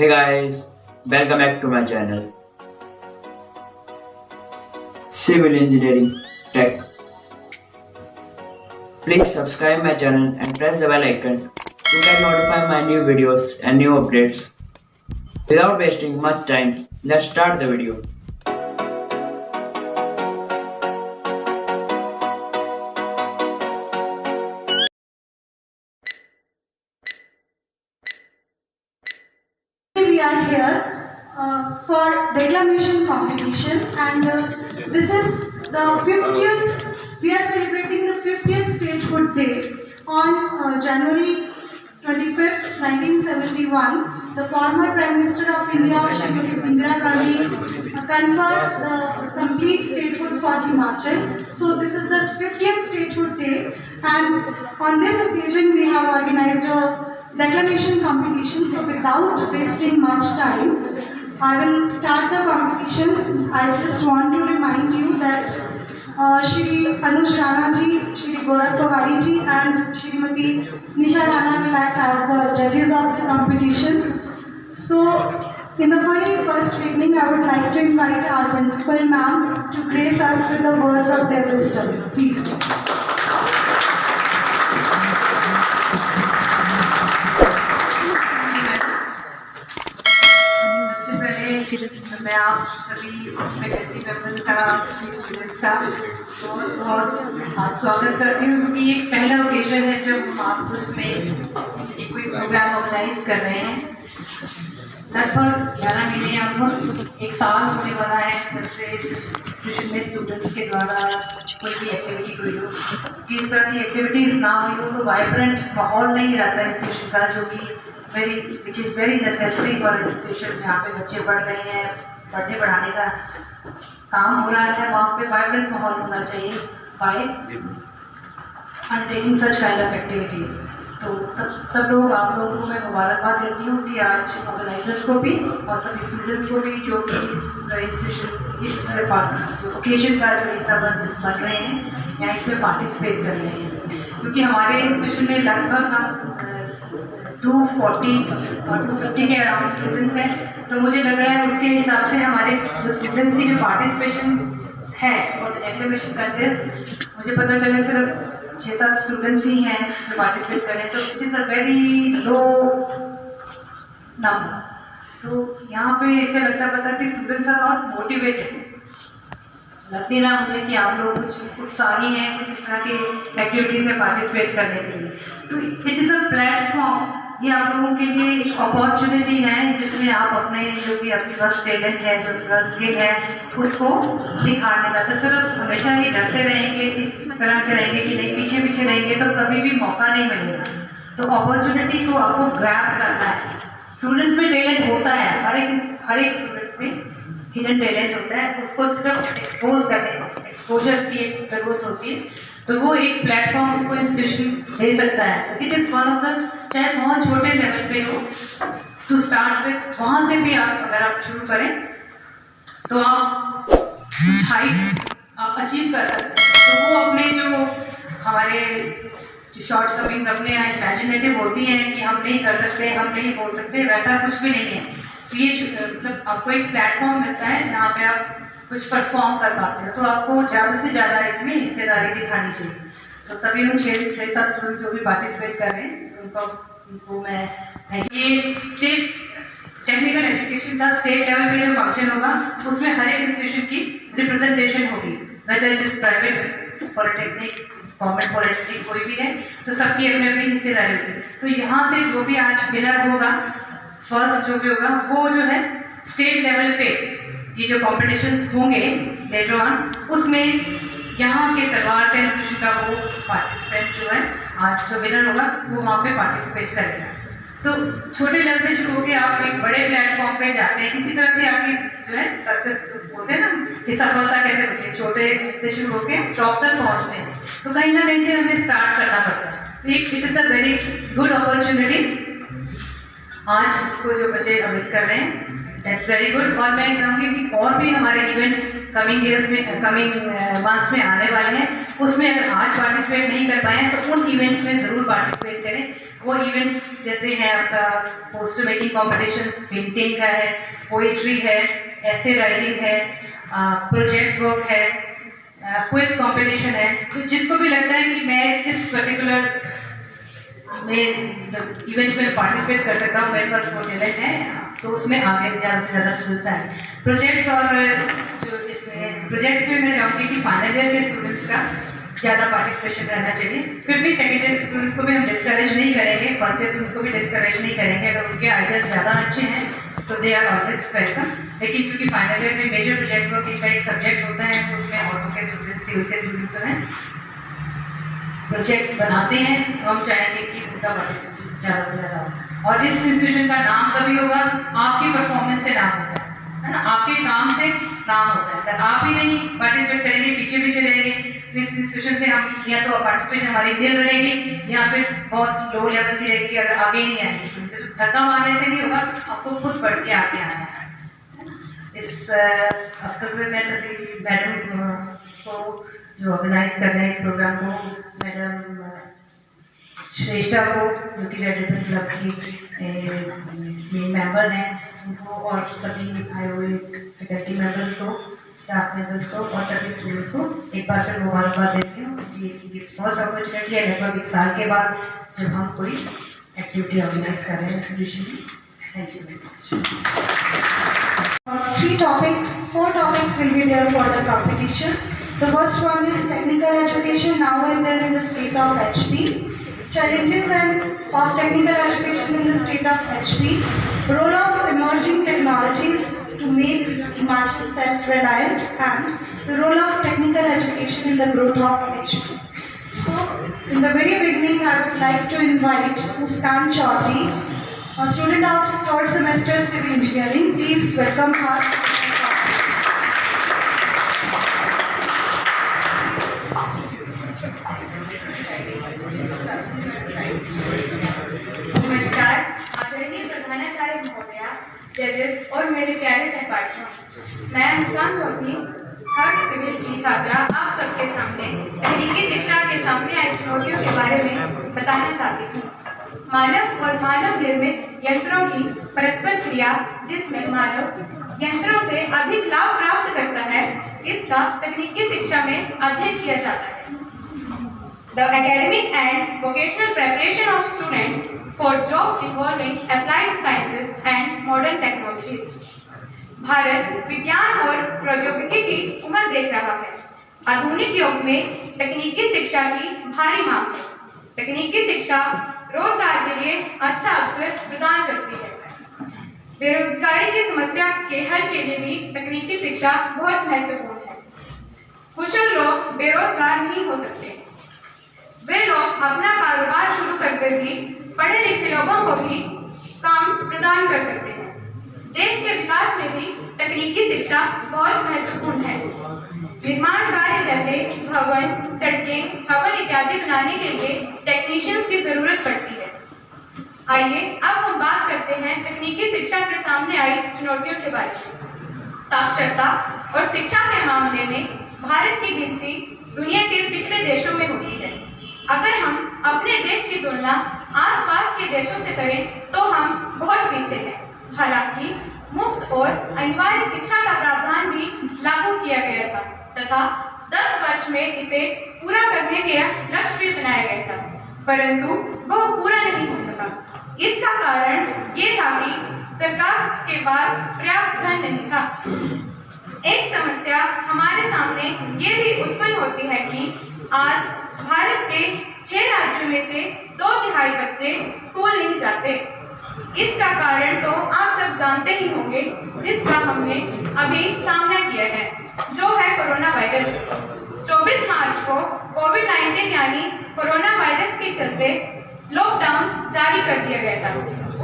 Hey guys, welcome back to my channel Civil Engineering Tech. Please subscribe my channel and press the bell icon to get notified my new videos and new updates. Without wasting much time, let's start the video. We are here for declamation competition, and this is the 50th. We are celebrating the 50th Statehood Day on January 25th, 1971. The former Prime Minister of India, Srimati Indira Gandhi, conferred the complete statehood for Himachal. So this is the 50th Statehood Day, and on this occasion we have organized a declamation competition. So without wasting much time, I will start the competition. I just want to remind you that Shri Anuj Rana ji, Shri Gaurav Pawari ji and Shrimati Nisha Rana will act as the judges of the competition. So in the very first beginning, I would like to invite our principal ma'am to grace us with the words of their wisdom. Please. मैं आप सभी faculty members का, सभी students का बहुत स्वागत करती हूँ, क्योंकि ये पहला ओकेजन है जब हम आपस में एक कोई प्रोग्राम ऑर्गेनाइज कर रहे हैं। लगभग 11 महीने ऑलमोस्ट एक साल होने वाला है जब से इस इंस्टीट्यूशन में स्टूडेंट्स के द्वारा कोई भी एक्टिविटी हुई हो, कि इस तरह की एक्टिविटीज़ ना हुई हो तो वाइब्रेंट माहौल नहीं रहता इंस्टीट्यूशन का, जो कि which is very necessary for institution जहाँ पे बच्चे पढ़ रहे हैं, पढ़ने पढ़ाने का काम हो रहा है, वहाँ पे वाइब्रेंट माहौल होना चाहिए by undertaking such kind of activities. तो सब लोग, आप लोगों को मैं मुबारकबाद देती हूँ कि आज ऑर्गेनाइजर्स को भी और सभी स्टूडेंट्स को भी जो कि इस जो ओकेजन का जो हिस्सा बन रहे हैं या इसमें पार्टिसिपेट कर रहे हैं, क्योंकि हमारे इंस्टीट्यूशन में लगभग हम 240 और 250 के अराउंड स्टूडेंट्स हैं। तो मुझे लग रहा है उसके हिसाब से हमारे जो स्टूडेंट्स की जो पार्टिसिपेशन है और एक्सप्लेनेशन कंटेस्ट, मुझे पता चला सिर्फ 6-7 स्टूडेंट्स ही हैं जो पार्टिसिपेट करें, तो it is a very low number. तो यहाँ पे ऐसे लगता कि स्टूडेंट्स आर नॉट मोटिवेटेड। लगती ना मुझे कि आप लोग कुछ उत्साही हैं कुछ इस तरह के एक्टिविटीज़ में पार्टिसिपेट करने के लिए। तो इट इज़ अ प्लेटफॉर्म, ये आप लोगों के लिए एक अपॉर्चुनिटी है जिसमें आप अपने जो भी आपके पास टैलेंट है, जो आपका स्किल है, उसको दिखाने का। तो सिर्फ हमेशा ही डरते रहेंगे, इस तरह के रहेंगे कि नहीं, पीछे पीछे रहेंगे तो कभी भी मौका नहीं मिलेगा। तो अपॉर्चुनिटी को आपको ग्रैब करना है। स्टूडेंट्स में टैलेंट होता है, हर एक स्टूडेंट में हिडन टैलेंट होता है, उसको सिर्फ एक्सपोजर की एक ज़रूरत होती है। तो वो एक प्लेटफॉर्म उसको इंस्टीट्यूशन दे सकता है। तो it is one of the, चाहे बहुत छोटे लेवल पे हो, टू स्टार्ट विथ, वहाँ से भी आप अगर आप शुरू करें तो आप कुछ हाइट्स आप अचीव कर सकते हैं। तो वो अपने जो हमारे जो शॉर्ट कमिंग अपने यहाँ इमेजिनेटिव होती हैं कि हम नहीं कर सकते, हम नहीं बोल सकते, वैसा कुछ भी नहीं है। तो ये मतलब आपको एक प्लेटफॉर्म मिलता है जहाँ पे आप कुछ परफॉर्म कर पाते हैं। तो आपको ज़्यादा से ज़्यादा इसमें हिस्सेदारी दिखानी चाहिए। तो सभी लोग 6-7 स्टूडेंट जो भी पार्टिसिपेट कर रहे हैं उनको मैं थैंक यू। ये स्टेट टेक्निकल एजुकेशन का स्टेट लेवल पे जो फंक्शन होगा उसमें हर एक इंस्टीट्यूशन की रिप्रेजेंटेशन होगी, whether it is private polytechnic, government polytechnic, कोई भी है, तो सबकी अपनी अपनी हिस्सेदारी होती है। तो यहाँ से जो भी आज विनर होगा, फर्स्ट जो भी होगा, वो जो है स्टेट लेवल पे ये जो कॉम्पिटिशन्स होंगे लेटर ऑन, उसमें यहाँ के तलवार का इंस्टीट्यूशन का वो पार्टिसिपेंट जो है आज जो विनर होगा वो वहाँ पे पार्टिसिपेट करेगा। तो छोटे लेवल से शुरू होकर आप एक बड़े प्लेटफॉर्म पे जाते हैं। इसी तरह से आपकी जो है सक्सेस होते हैं ना, कि सफलता कैसे होती है, छोटे से शुरू होकर टॉप तक पहुँचते हैं। तो कहीं ना कहीं से हमें स्टार्ट करना पड़ता है। तो it is a very good opportunity आज इसको जो बच्चे अवेज कर रहे हैं, दैट्स वेरी गुड। और मैं कहूँगी कि और भी हमारे इवेंट्स कमिंग ईयर्स में, कमिंग मंथ्स में आने वाले हैं, उसमें अगर आज पार्टिसिपेट नहीं कर पाए हैं तो उन इवेंट्स में ज़रूर पार्टिसिपेट करें। वो इवेंट्स जैसे हैं आपका पोस्टर मेकिंग कॉम्पिटिशन्स, पेंटिंग का है, पोइट्री है, ऐसे राइटिंग है, प्रोजेक्ट वर्क है, क्विज कंपटीशन है। तो जिसको भी लगता है कि मैं इस पर्टिकुलर इवेंट में पार्टिसिपेट कर सकता हूँ, मेरे पास वो टैलेंट है, तो उसमें आगे ज़्यादा से ज़्यादा स्टूडेंट्स आए। प्रोजेक्ट्स और जो इसमें प्रोजेक्ट्स में मैं चाहूँगी कि फाइनल ईयर के स्टूडेंट्स का ज़्यादा पार्टिसिपेशन रहना चाहिए। फिर भी सेकेंड ईयर स्टूडेंट्स को भी हम डिस्करेज नहीं करेंगे, फर्स्ट ईयर स्टूडेंट्स को भी डिस्करेज नहीं करेंगे। अगर उनके आइडियाज़ ज़्यादा अच्छे हैं तो दे आर ऑलवेज वेलकम। लेकिन क्योंकि फाइनल ईयर में मेजर प्रोजेक्ट वर्क का एक सब्जेक्ट होता है, तो उसमें ऑटो के स्टूडेंट्स, सिविल के स्टूडेंट्स जो हैं प्रोजेक्ट्स बनाते हैं, तो हम चाहेंगे कि उनका पार्टिसिपेशन ज़्यादा से ज़्यादा हो। और इस इंस्टीट्यूशन का नाम तभी होगा, आपकी परफॉर्मेंस से नाम होता है ना, आपके काम से नाम होता है। अगर आप ही नहीं पार्टिसिपेट करेंगे, पीछे पीछे रहेंगे, तो इस इंस्टीट्यूशन से हम या तो पार्टिसिपेशन हमारी नील रहेगी या फिर बहुत लो लेवल की रहेगी, अगर आगे ही नहीं आएंगे। धक्का मारने से नहीं होगा, आपको खुद बढ़ के आगे आना है। इस अवसर पर मैं सभी मैडम को जो ऑर्गेनाइज कर रहे हैं इस प्रोग्राम को, मैडम श्रेष्ठा को जो कि रेड रिबन क्लब की मेन मेंबर हैं, उनको और सभी आए हुए फैकल्टी मेंबर्स को, स्टाफ मेंबर्स को और सभी स्टूडेंट्स को एक बार फिर मुबारकबाद देती हूँ। ये फर्स्ट अपॉर्चुनिटी है लगभग 1 साल के बाद जब हम कोई एक्टिविटी ऑर्गेनाइज कर रहे हैं इंस्टीट्यूशन में। Thank you very much. 4 topics will be there for the competition. The first one is technical education now and then in the state of HP. Challenges of technical education in the state of HP. Role of emerging technologies to make Himachal self-reliant, and the role of technical education in the growth of HP. So, in the very beginning, I would like to invite Muskan Chaudhary, a student of 3rd semester civil engineering. Please welcome her. नमस्कार, आदरणीय प्रधानाचार्य महोदया, जजेस और मेरे प्यारे सहपाठियों, मैं मुस्कान चौधरी 3rd सिविल की छात्रा आप सबके सामने तकनीकी शिक्षा के सामने आई चुनौतियों के बारे में बताना चाहती हूँ। मानव और मानव निर्मित यंत्रों की परस्पर क्रिया, जिसमें मानव यंत्रों से अधिक लाभ प्राप्त करता है, इसका तकनीकी शिक्षा में अध्ययन किया जाता है। The academic and vocational preparation of students for job involving applied sciences and modern technologies. Bharat विज्ञान और प्रौद्योगिकी की उम्र देख रहा है। आधुनिक युग में तकनीकी शिक्षा की भारी मांग है। तकनीकी शिक्षा रोजगार के लिए अच्छा अवसर प्रदान करती है। बेरोजगारी की समस्या के हल के लिए भी तकनीकी शिक्षा बहुत महत्वपूर्ण है। कुशल लोग बेरोजगार नहीं हो सकते। वे लोग अपना कारोबार शुरू करके भी पढ़े लिखे लोगों को भी काम प्रदान कर सकते हैं। देश के विकास में भी तकनीकी शिक्षा बहुत महत्वपूर्ण है। निर्माण कार्य जैसे भवन, सड़कें, भवन इत्यादि बनाने के लिए टेक्नीशियंस की जरूरत पड़ती है। आइए अब हम बात करते हैं तकनीकी शिक्षा के सामने आई चुनौतियों के बारे में। साक्षरता और शिक्षा के मामले में भारत की गिनती दुनिया के पिछड़े देशों में होती है। अगर हम अपने देश की तुलना आसपास के देशों से करें तो हम बहुत पीछे हैं। हालांकि मुफ्त और अनिवार्य शिक्षा का प्रावधान भी लागू किया गया था तथा 10 वर्ष में इसे पूरा करने के लक्ष्य भी बनाया गया था, परंतु वह पूरा नहीं हो सका। इसका कारण ये था कि सरकार के पास पर्याप्त धन नहीं था। एक समस्या हमारे सामने ये भी उत्पन्न होती है कि आज भारत के 6 राज्यों में से 2/3 बच्चे स्कूल नहीं जाते। इसका कारण तो आप सब जानते ही होंगे, जिसका हमने अभी सामना किया है, जो है कोरोना वायरस। 24 मार्च को कोविड-19 यानी कोरोना वायरस के चलते लॉकडाउन जारी कर दिया गया था।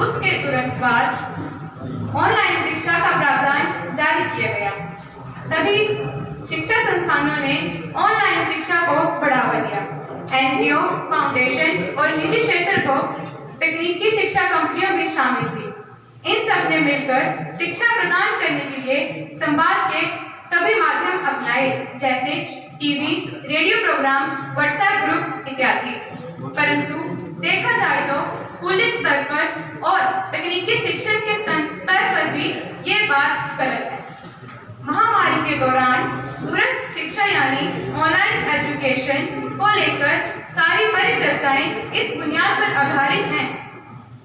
उसके तुरंत बाद ऑनलाइन शिक्षा का प्रावधान जारी किया गया। सभी शिक्षा संस्थानों ने ऑनलाइन शिक्षा को बढ़ावा दिया। एनजीओ, फाउंडेशन और निजी क्षेत्र को तकनीकी शिक्षा कंपनियां भी शामिल थी। इन सब ने मिलकर शिक्षा प्रदान करने के लिए संवाद के सभी माध्यम अपनाए, जैसे TV, radio program, WhatsApp group इत्यादि। परंतु देखा जाए तो स्कूली स्तर पर और तकनीकी शिक्षण के स्तर पर भी ये बात गलत है। महामारी के दौरान दूरस्थ शिक्षा यानी ऑनलाइन एजुकेशन को लेकर सारी परिचर्चाएं इस बुनियाद पर आधारित हैं।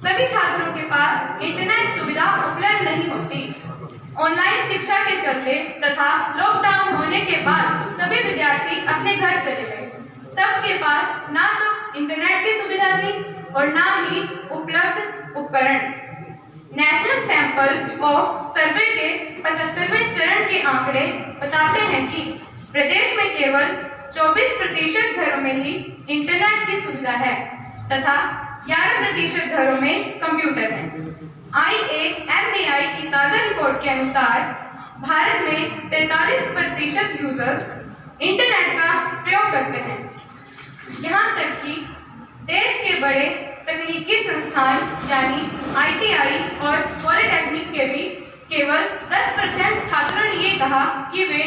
सभी छात्रों के पास इंटरनेट सुविधा उपलब्ध नहीं होती। ऑनलाइन शिक्षा के चलते तथा लॉकडाउन होने के बाद सभी विद्यार्थी अपने घर चले गए। सबके पास ना तो इंटरनेट की सुविधा थी और ना ही उपलब्ध उपकरण। नेशनल सैंपल ऑफ सर्वे के 75वें चरण के आंकड़े बताते हैं कि प्रदेश में केवल 24% घरों में ही इंटरनेट की सुविधा है तथा 11% घरों में कंप्यूटर है। IAMAI की ताज़ा रिपोर्ट के अनुसार भारत में 43% यूजर्स इंटरनेट का प्रयोग करते हैं। यहाँ तक कि देश के बड़े तकनीकी संस्थान यानी ITI और पॉलिटेक्निक के भी केवल 10% छात्रों ने ये कहा कि वे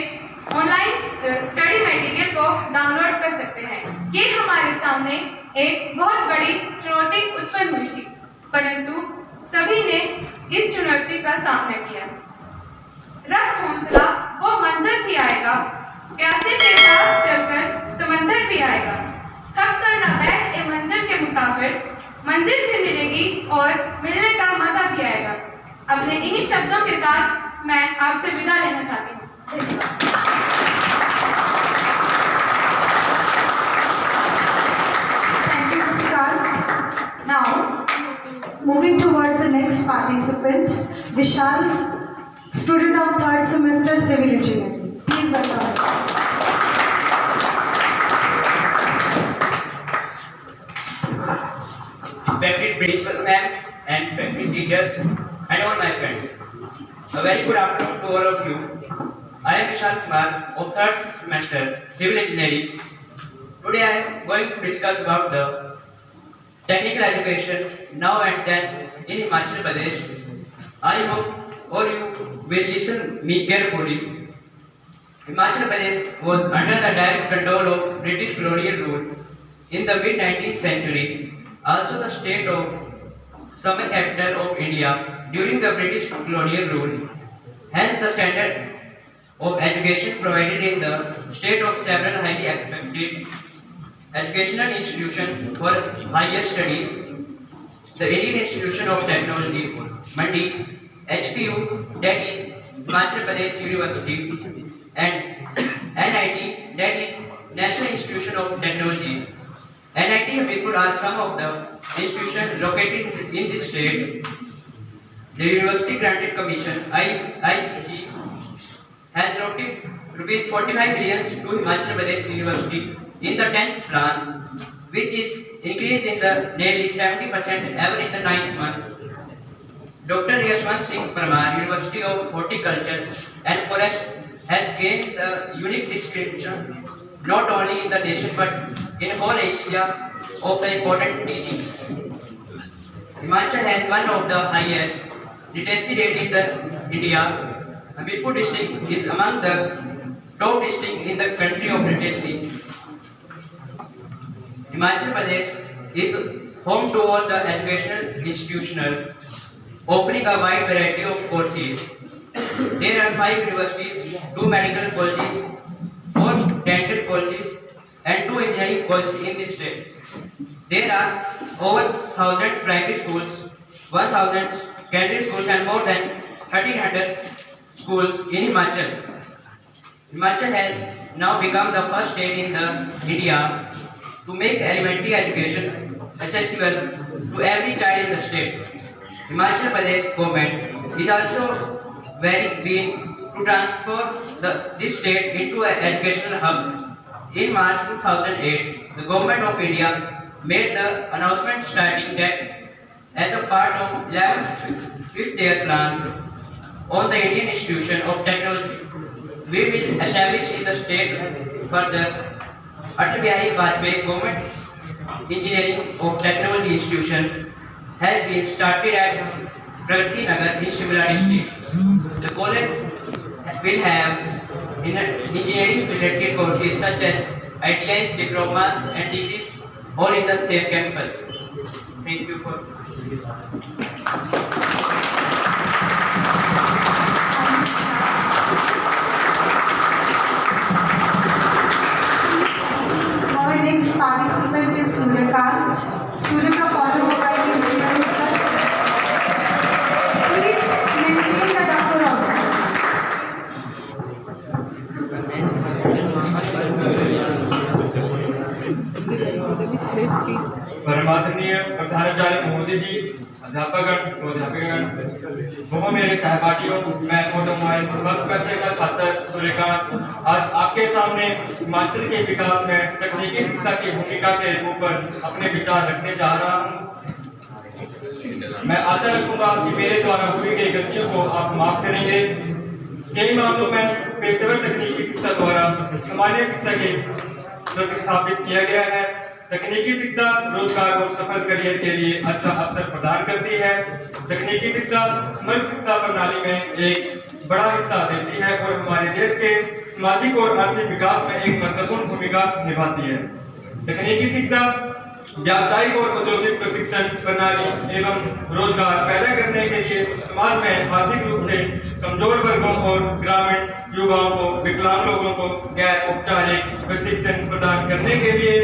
ऑनलाइन स्टडी मटेरियल को डाउनलोड कर सकते हैं। ये हमारे सामने एक बहुत बड़ी चुनौती उत्पन्न हुई थी, परंतु सभी ने इस चुनौती का सामना किया। रब हौसला वो मंजर भी आएगा, प्यासे के पास चलकर समंदर भी आएगा। थक कर न बैठ ए मंजिल के मुसाफिर, मंजिल भी मिलेगी और मिलने का मजा भी आएगा। अपने इन्हीं शब्दों के साथ मैं आपसे विदा लेना चाहती हूँ। धन्यवाद। Thank you, Muskan. Now, moving towards the next participant, Vishal, student of 3rd semester Civil Engineering. Please welcome. Respected principal ma'am and respected teachers and all my friends. A very good afternoon to all of you. I am Vishal Kumar of 3rd semester Civil Engineering. Today I am going to discuss about the technical education now and then in Himachal Pradesh. I hope all you will listen me carefully. Himachal Pradesh was under the direct control of British colonial rule in the mid-19th century. Also the state of summer capital of India during the British colonial rule. Hence the standard of education provided in the state of several highly expected educational institutions for higher studies. The Indian Institution of Technology, Mandi, HPU, that is Himachal Pradesh University, and NIT, that is National Institution of Technology. NIT Habibpur are some of the institutions located in this state. The University Granted Commission (IGC) has allotted rupees 45 billion to Himachal Pradesh University in the 10th plan, which is increased in the nearly 70% ever in the 9th month. Dr. Yashwant Singh Parmar, University of Horticulture and Forest, has gained the unique distinction not only in the nation but in whole Asia of the important teaching. Himachal has one of the highest literacy rate in the India. Habibpur district is among the top districts in the country of literacy. Himachal Pradesh is home to all the educational institutions offering a wide variety of courses. There are 5 universities, 2 medical colleges, 4 dental colleges and 2 engineering colleges in this state. There are over 1,000 primary schools, 1,000 secondary schools and more than 1,300 schools in Himachal. Himachal has now become the first state in India to make elementary education accessible to every child in the state. Himachal Pradesh government is also very keen to transform this state into an educational hub. In March 2008, the government of India made the announcement starting that as a part of 11th Fifth Year Plan on the Indian Institution of Technology, we will establish in the state further Atal Bihari Vajpayee Government Engineering of Technology Institution has been started at Pragati Nagar in Shimla district. The college will have engineering related courses such as ITIs, diplomas and degrees all in the same campus. Thank you for. Our next participant is Suryakant. Suryakant Automobile Engineering Plus. Please maintain the decorum. परमादरणीय प्रधानाचार्य महोदय जी, अध्यापकगण व अध्यापिकागण, बहु मेरे सहपाठियों, मैं automobile बस करने का छात्र सूर्यकांत आज आपके सामने हिमाचल के विकास में तकनीकी शिक्षा की भूमिका के ऊपर अपने विचार रखने जा रहा हूँ। मैं आशा रखूंगा कि मेरे द्वारा हुई गई गलतियों को आप माफ करेंगे। कई मामलों में पेशेवर तकनीकी शिक्षा द्वारा सामान्य शिक्षा के प्रतिस्थापित किया गया है। तकनीकी शिक्षा रोजगार और सफल करियर के लिए अच्छा अवसर प्रदान करती है। तकनीकी शिक्षा समग्र शिक्षा प्रणाली में एक बड़ा हिस्सा देती है और हमारे देश के सामाजिक और आर्थिक विकास में एक महत्वपूर्ण भूमिका निभाती है। तकनीकी शिक्षा व्यावसायिक और औद्योगिक प्रशिक्षण प्रणाली एवं रोजगार पैदा करने के लिए समाज में आर्थिक रूप से कमजोर वर्गों और ग्रामीण युवाओं को, विकलांग लोगों को गैर औपचारिक प्रशिक्षण प्रदान करने के लिए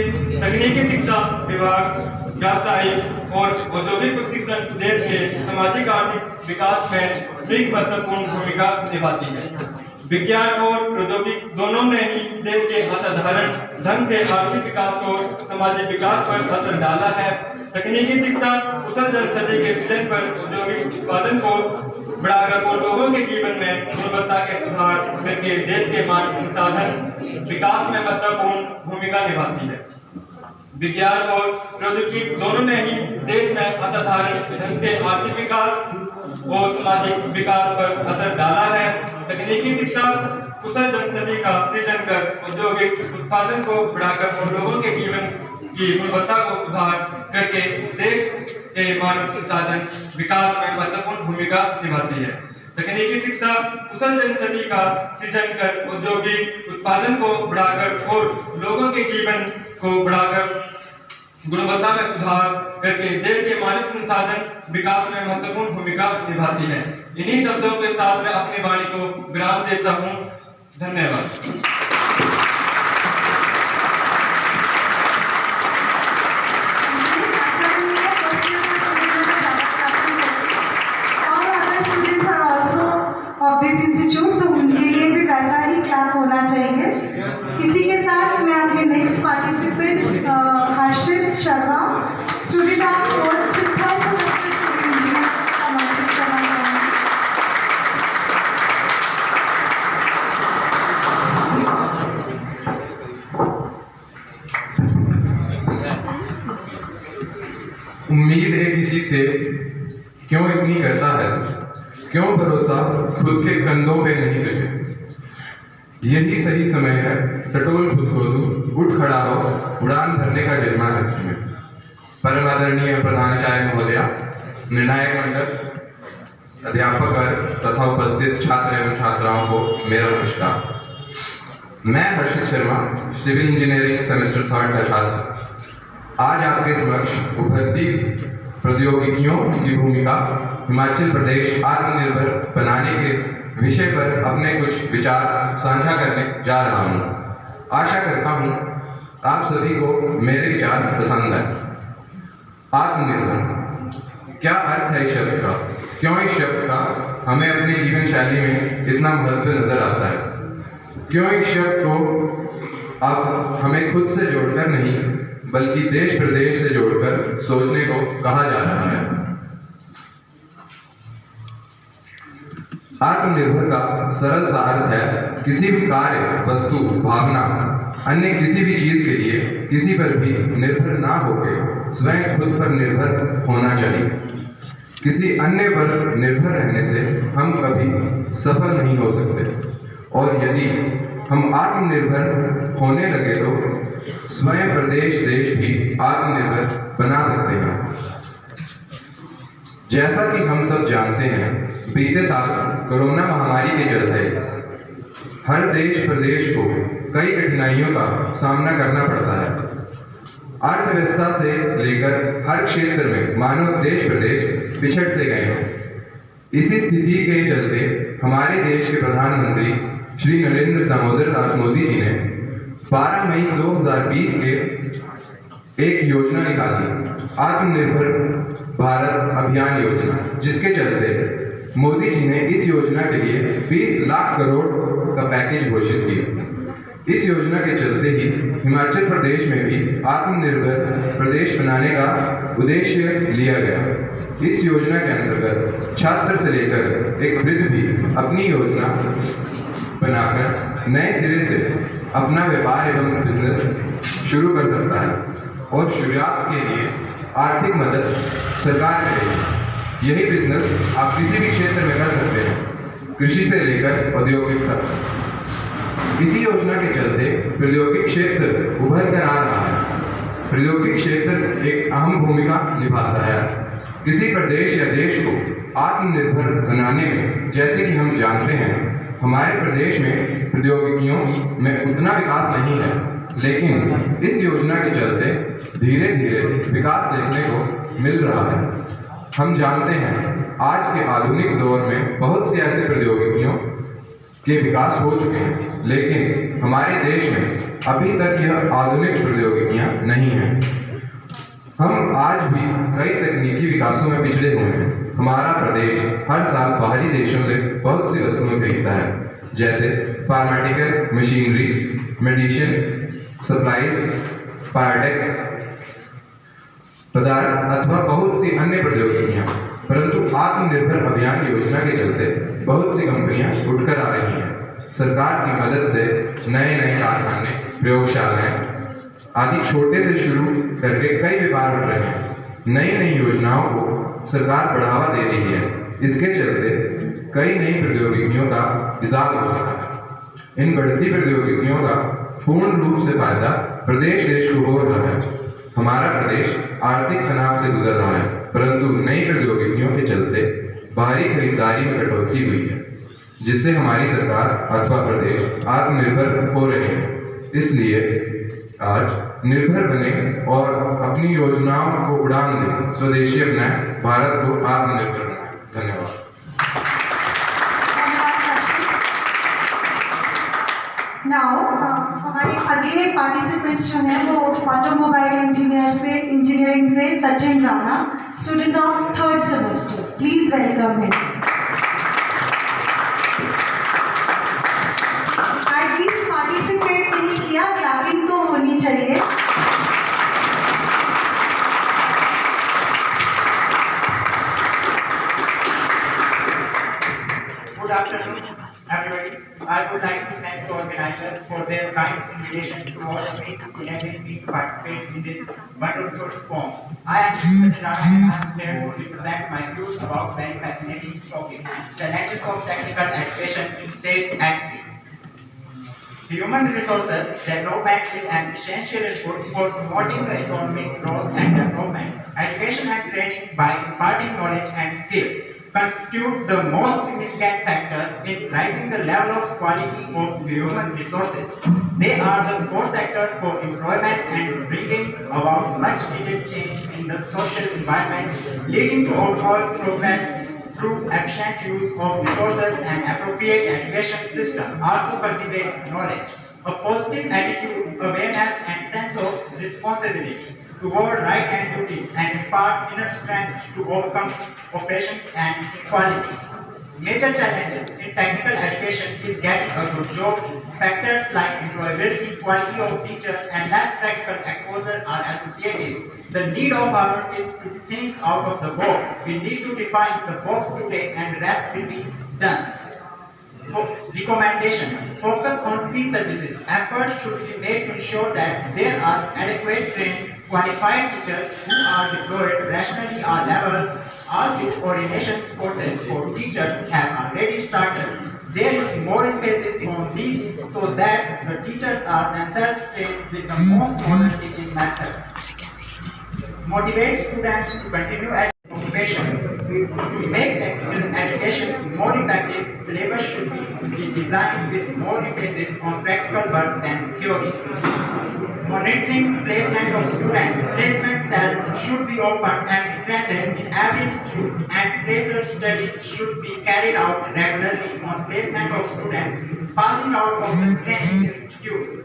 तकनीकी शिक्षा विभाग व्यावसायिक और औद्योगिक प्रशिक्षण देश के सामाजिक आर्थिक विकास में एक महत्वपूर्ण भूमिका निभाती है। विज्ञान और प्रौद्योगिकी दोनों ने ही देश के असाधारण ढंग से आर्थिक विकास और सामाजिक विकास पर असर डाला है। तकनीकी शिक्षा कुशल जनशक्ति के सृजन पर, औद्योगिक उत्पादन को बढ़ाकर और लोगों के जीवन में गुणवत्ता के सुधार करके देश के मानव संसाधन विकास में महत्वपूर्ण भूमिका निभाती है। विज्ञान और प्रौद्योगिकी दोनों ने ही देश में असाधारण ढंग से आर्थिक विकास और सामाजिक विकास पर असर डाला है। तकनीकी शिक्षा कुशल जनशक्ति का सृजन कर औद्योगिक उत्पादन को बढ़ाकर और लोगों के जीवन की गुणवत्ता को सुधार करके देश के मानव संसाधन विकास में महत्वपूर्ण भूमिका निभाती है। तकनीकी शिक्षा कुशल जनशक्ति का सृजन कर औद्योगिक उत्पादन को बढ़ाकर और लोगों के जीवन को बढ़ाकर गुणवत्ता में सुधार करके देश के मानव संसाधन विकास में महत्वपूर्ण भूमिका निभाती है। इन्हीं शब्दों के साथ मैं अपनी वाणी को विराम देता हूँ। धन्यवाद। दिस इंस्टीट्यूट तो उनके लिए भी वैसा ही क्लैप होना चाहिए। इसी के साथ मैं अपने next participant Harshit Sharma student of fourth six आमंत्रित करना चाहूँगी। उम्मीद है किसी से क्यों इतनी करता है, क्यों भरोसा खुद के कंधों पे नहीं तुझे। यही सही समय है, टटोल खुद को तू, उठ खड़ा हो, उड़ान भरने का जज्बा है तुझमें। परम आदरणीय प्रधानाचार्य महोदया, निर्णायक मंडल, अध्यापक तथा उपस्थित छात्र एवं छात्राओं को मेरा नमस्कार। मैं हर्षित शर्मा, सिविल इंजीनियरिंग सेमेस्टर 3 का छात्र, आज आपके समक्ष उभरती प्रौद्योगिकियों की भूमिका हिमाचल प्रदेश आत्मनिर्भर बनाने के विषय पर अपने कुछ विचार साझा करने जा रहा हूँ। आशा करता हूँ आप सभी को मेरे विचार पसंद आए। आत्मनिर्भर क्या अर्थ है इस शब्द का, क्यों इस शब्द का हमें अपनी जीवन शैली में इतना महत्व नजर आता है, क्यों इस शब्द को अब हमें खुद से जोड़कर नहीं बल्कि देश प्रदेश से जोड़कर सोचने को कहा जा रहा है। आत्मनिर्भर का सरल सा अर्थ है किसी भी कार्य, वस्तु, भावना, अन्य किसी भी चीज के लिए किसी पर भी निर्भर ना होकर स्वयं खुद पर निर्भर होना चाहिए। किसी अन्य पर निर्भर रहने से हम कभी सफल नहीं हो सकते, और यदि हम आत्मनिर्भर होने लगे तो स्वयं प्रदेश देश भी आत्मनिर्भर बना सकते हैं। जैसा कि हम सब जानते हैं, बीते साल कोरोना महामारी के चलते हर देश प्रदेश को कई कठिनाइयों का सामना करना पड़ता है। अर्थव्यवस्था से लेकर हर क्षेत्र में मानव देश प्रदेश पिछड़ से गए हैं। इसी स्थिति के चलते हमारे देश के प्रधानमंत्री श्री नरेंद्र दामोदर दास मोदी जी ने 12 मई 2020 के एक योजना निकाली, आत्मनिर्भर भारत अभियान योजना, जिसके चलते मोदी जी ने इस योजना के लिए 20 लाख करोड़ का पैकेज घोषित किया। इस योजना के चलते ही हिमाचल प्रदेश में भी आत्मनिर्भर प्रदेश बनाने का उद्देश्य लिया गया। इस योजना के अंतर्गत छात्र से लेकर एक वृद्ध भी अपनी योजना बनाकर नए सिरे से अपना व्यापार एवं बिजनेस शुरू कर सकता है और शुरुआत के लिए आर्थिक मदद सरकार करेगी। यही बिजनेस आप किसी भी क्षेत्र में कर सकते हैं, कृषि से लेकर औद्योगिक तक। इसी योजना के चलते प्रौद्योगिक क्षेत्र उभर कर आ रहा है। प्रौद्योगिक क्षेत्र एक अहम भूमिका निभाता है किसी प्रदेश या देश को आत्मनिर्भर बनाने में। जैसे कि हम जानते हैं, हमारे प्रदेश में प्रौद्योगिकियों में उतना विकास नहीं है, लेकिन इस योजना के चलते धीरे धीरे विकास देखने को मिल रहा है। हम जानते हैं आज के आधुनिक दौर में बहुत सी ऐसी प्रौद्योगिकियों के विकास हो चुके हैं, लेकिन हमारे देश में अभी तक यह आधुनिक प्रौद्योगिकियां नहीं हैं। हम आज भी कई तकनीकी विकासों में पिछड़े हुए हैं। हमारा प्रदेश हर साल बाहरी देशों से बहुत सी वस्तुएं खरीदता है, जैसे pharmaceutical machinery, medicine supplies, biotech पदार्थ अथवा बहुत सी अन्य प्रौद्योगिकियां। परंतु आत्मनिर्भर अभियान योजना के चलते बहुत सी कंपनियां उठकर आ रही हैं। सरकार की मदद से नए नए कारखाने, प्रयोगशालाएं आदि छोटे से शुरू करके कई व्यापार उठ रहे हैं। नई नई योजनाओं को सरकार बढ़ावा दे रही है। इसके चलते कई नई प्रौद्योगिकियों का इजाद हो रहा है। इन बढ़ती प्रौद्योगिकियों का पूर्ण रूप से फायदा प्रदेश देश को हो रहा है। हमारा प्रदेश आर्थिक तनाव से गुजर रहा है, परंतु नई प्रौद्योगिकियों के चलते बाहरी खरीदारी में कटौती हुई है, जिससे हमारी सरकार अथवा प्रदेश आत्मनिर्भर हो रहे हैं। इसलिए आज निर्भर बने और अपनी योजनाओं को उड़ान दें, स्वदेशी अपनाएं, भारत को आत्मनिर्भर बनाएं। धन्यवाद। नाउ हमारे अगले पार्टिसिपेंट्स जो हैं वो ऑटोमोबाइल इंजीनियरिंग से Sachin Rana, student of 3rd semester. Please welcome him. At least participate नहीं किया, क्लैपिंग तो होनी चाहिए। Good afternoon, everybody. I would like to thank the organizer for their kind invitation to all of me, enabling me to participate in this wonderful forum. I am Sachin Rana and I am here to represent my views about very fascinating topic, challenges of technical education in state and city. Human resources development is an essential input for promoting the economic growth and development. Education and training by imparting knowledge and skills constitute the most significant factor in rising the level of quality of human resources. They are the core sector for employment and bringing about much needed change in the social environment, leading to overall progress through efficient use of resources and appropriate education system. Also cultivate knowledge, a positive attitude, awareness and sense of responsibility toward right and duties, and impart inner strength to overcome oppressions and inequality. Major challenges in technical education is getting a good job. Factors like employability, quality of teachers, and less practical exposure are associated. The need of our is to think out of the box. We need to define the box today, and rest will be done. Recommendations. Focus on key services. Efforts should be made to ensure that there are adequate trained, qualified teachers who are deployed rationally or level. All coordination courses for teachers have already started. There is more emphasis on these so that the teachers are themselves trained with the most modern teaching methods. Motivate students to continue occupations. To make technical education more effective, syllabus should be designed with more emphasis on practical work than theory. monitoring placement of students. Placement cells should be opened and strengthened in every institute, and tracer study should be carried out regularly on placement of students passing out of the training institutes.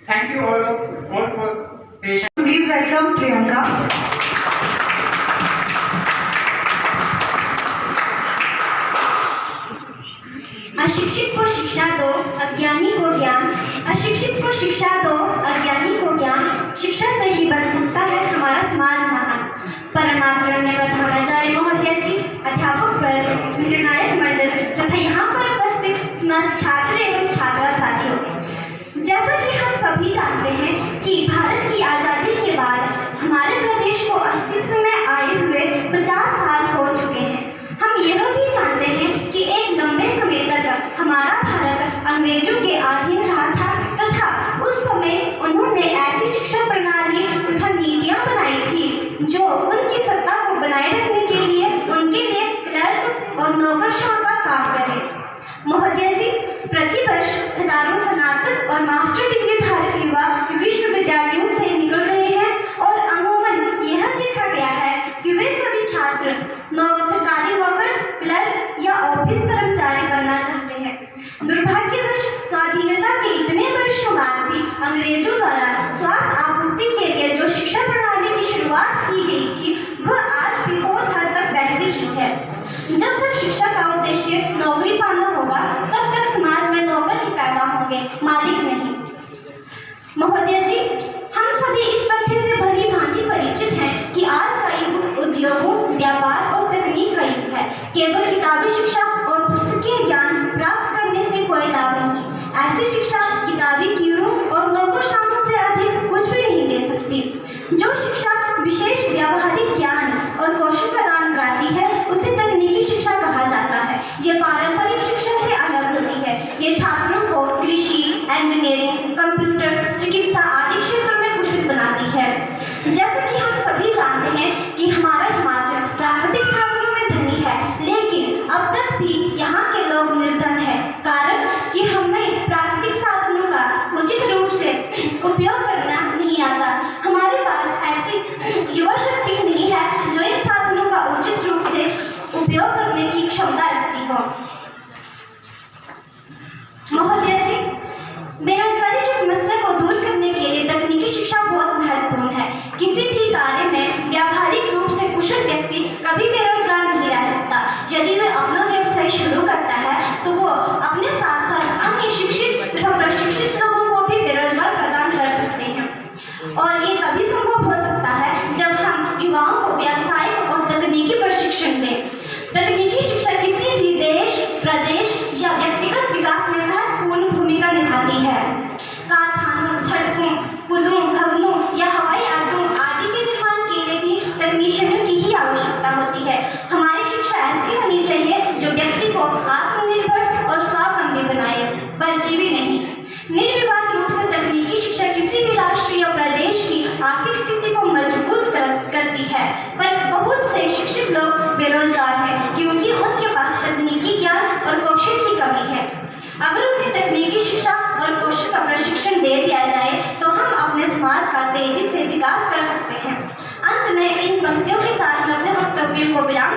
Thank you all for patience. Please welcome Priyanka. अशिक्षित को शिक्षा दो, अज्ञानी को ज्ञान। अशिक्षित को शिक्षा दो, अज्ञानी को ज्ञान। शिक्षा से ही बन सकता है हमारा समाज महान। परमादरणीय प्रधानाचार्य महोदय जी, अध्यापक वर्ग, निर्णायक मंडल तथा यहाँ पर उपस्थित समस्त छात्र एवं छात्रा साथियों, जैसा कि हम सभी जानते हैं कि भारत की आज़ादी के बाद हमारे प्रदेश को अस्तित्व में आए हुए 50 साल हो चुके हैं। हम यह भी जानते हैं कि एक लंबे समय तक हमारा भारत अंग्रेजों के अधीन रहा था तथा उस समय उन्होंने ऐसी शिक्षा प्रणाली तथा नीतियां बनाई थी जो उनकी सत्ता को बनाए रखने के लिए उनके लिए क्लर्क और नौकरशाह का काम करे। महोदय जी, प्रतिवर्ष हजारों स्नातक और मास्टर डिग्री धारक युवा विश्वविद्यालयों से निकल रहे हैं और अमूमन यह देखा गया है कि वे सभी छात्र सरकारी नौकर, क्लर्क या ऑफिस कर्मचारी बनना चाहते हैं। दुर्भाग्यवश स्वाधीनता के इतने वर्षों बाद भी अंग्रेजों द्वारा स्वार्थ आपूर्ति के लिए जो शिक्षा प्रणाली की शुरुआत की गई थी वह आज भी बहुत हद तक वैसी ही है। जब तक शिक्षा का उद्देश्य नौकरी पाना होगा तब तक समाज में नौकर ही पैदा होंगे, मालिक नहीं। महोदय जी, हम सभी इस तथ्य से भली भांति परिचित हैं कि आज का युग उद्योगों, व्यापार और तकनीक का युग है। केवल किताबी शिक्षा और पुस्तकीय ज्ञान प्राप्त करने से कोई लाभ नहीं। ऐसी शिक्षा किताबी कीड़ों और नौकरशाहों से अधिक कुछ भी नहीं दे सकती। जो शिक्षा विशेष व्यावहारिक ज्ञान और कौशल प्रदान कराती है उसे तकनीकी शिक्षा कहा जाता है। ये पारंपरिक शिक्षा से अलग होती है। ये छात्रों को कृषि, इंजीनियरिंग, कंप्यूटर, चिकित्सा आदि क्षेत्रों में कुशल बनाती है। जैसा कि हम सभी जानते हैं कि हमारा हिमाचल प्राकृतिक साधनों में धनी है, लेकिन अब तक भी यहाँ के लोग निर्धन हैं। कारण कि हमें प्राकृतिक साधनों का उचित रूप से उपयोग करना नहीं आता। हमारे पास ऐसी युवा शक्ति नहीं है जो इन साधनों का उचित रूप से उपयोग करने की क्षमता रखती हो। महोदय जी, बेरोजगारी की समस्या को दूर करने के लिए तकनीकी शिक्षा बहुत महत्वपूर्ण है। किसी भी कार्य में व्यावहारिक रूप से कुशल व्यक्ति कभी बेरोजगार नहीं रह सकता। यदि वह अपना व्यवसाय शुरू करता है तो वो अपने साथ साथ अन्य शिक्षित तथा प्रशिक्षित लोगों को भी बेरोजगार प्रदान कर सकते हैं। और ये तभी संभव हो सकता है जब हम युवाओं को व्यावसायिक और तकनीकी प्रशिक्षण दें। तकनीकी शिक्षा किसी भी देश, प्रदेश या व्यक्तिगत विकास में महत्वपूर्ण भूमिका निभाती है। कारखानों, सड़कों, पुलों, भवनों या हवाई अड्डों आदि के निर्माण के लिए भी तकनीशियनों की ही आवश्यकता होती है। हमारी शिक्षा ऐसी होनी चाहिए जो व्यक्ति को आत्मनिर्भर और स्वावलंबी बनाए, परजीवी नहीं। निर्विवाद रूप से तकनीकी शिक्षा किसी भी राष्ट्र या प्रदेश की आर्थिक स्थिति को मजबूत करती है, पर बहुत से शिक्षित लोग बेरोजगार हैं क्योंकि उनके पास तकनीकी ज्ञान और कौशल की कमी है। अगर उन्हें तकनीकी शिक्षा और कौशल का प्रशिक्षण दे दिया जाए तो हम अपने समाज का तेजी से विकास कर सकते हैं। अंत में इन पंक्तियों के साथ मैं अपने वक्तव्यों को विराम